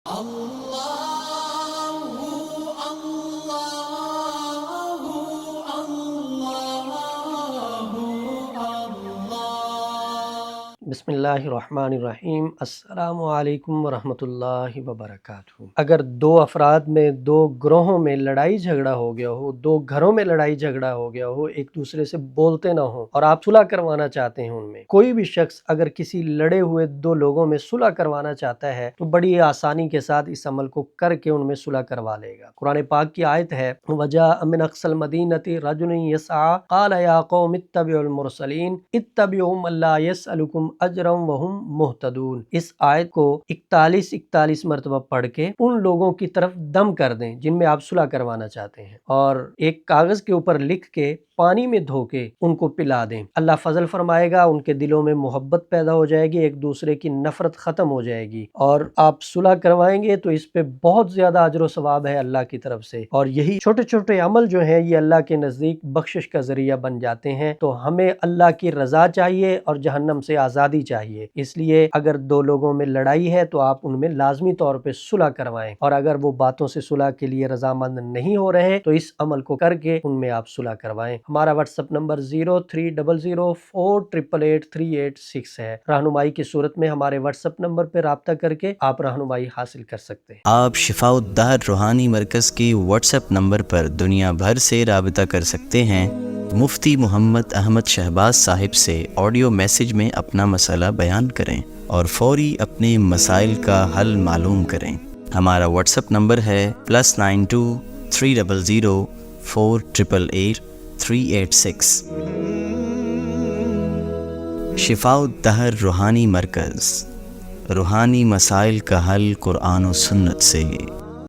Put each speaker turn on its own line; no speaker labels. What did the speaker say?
بسم اللہ الرحمن الرحیم۔ السلام علیکم ورحمۃ اللہ وبرکاتہ۔ اگر دو افراد میں، دو گروہوں میں لڑائی جھگڑا ہو گیا ہو، دو گھروں میں لڑائی جھگڑا ہو گیا ہو، ایک دوسرے سے بولتے نہ ہوں اور آپ صلح کروانا چاہتے ہیں، ان میں کوئی بھی شخص اگر کسی لڑے ہوئے دو لوگوں میں صلح کروانا چاہتا ہے تو بڑی آسانی کے ساتھ اس عمل کو کر کے ان میں صلح کروا لے گا۔ قرآن پاک کی آیت ہے وَجَاءَ مِنْ أَقْصَى الْمَدِينَةِ رَجُلٌ يَسْعَىٰ قَالَ يَا قَوْمِ اتَّبِعُوا الْمُرْسَلِينَ اتَّبِعُوا مَن لَّا يَسْأَلُكُمْ أَجْرًا وَهُمْ مُهْتَدُونَ۔ اس آیت کو 41 مرتبہ پڑھ کے ان لوگوں کی طرف دم کر دیں جن میں آپ صلح کروانا چاہتے ہیں، اور ایک کاغذ کے اوپر لکھ کے پانی میں دھو کے ان کو پلا دیں۔ اللہ فضل فرمائے گا، ان کے دلوں میں محبت پیدا ہو جائے گی، ایک دوسرے کی نفرت ختم ہو جائے گی، اور آپ صلح کروائیں گے تو اس پہ بہت زیادہ اجر و ثواب ہے اللہ کی طرف سے۔ اور یہی چھوٹے چھوٹے عمل جو ہیں یہ اللہ کے نزدیک بخشش کا ذریعہ بن جاتے ہیں۔ تو ہمیں اللہ کی رضا چاہیے اور جہنم سے آزادی چاہیے، اس لیے اگر دو لوگوں میں لڑائی ہے تو آپ ان میں لازمی طور پہ صلح کروائیں، اور اگر وہ باتوں سے صلح کے لیے رضامند نہیں ہو رہے تو اس عمل کو کر کے ان میں آپ صلح کروائیں۔ ہمارا واٹس ایپ نمبر 0300488386 ہے۔ رہنمائی کی صورت میں ہمارے واٹس ایپ نمبر پہ رابطہ کر کے آپ رہنمائی حاصل کر سکتے ہیں۔
آپ شفاء الدہر روحانی مرکز کی واٹس ایپ نمبر پر دنیا بھر سے رابطہ کر سکتے ہیں۔ مفتی محمد احمد شہباز صاحب سے آڈیو میسج میں اپنا مسئلہ بیان کریں اور فوری اپنے مسائل کا حل معلوم کریں۔ ہمارا واٹس ایپ نمبر ہے +92 300 488 386۔ شفاء الدہر روحانی مرکز، روحانی مسائل کا حل قرآن و سنت سے۔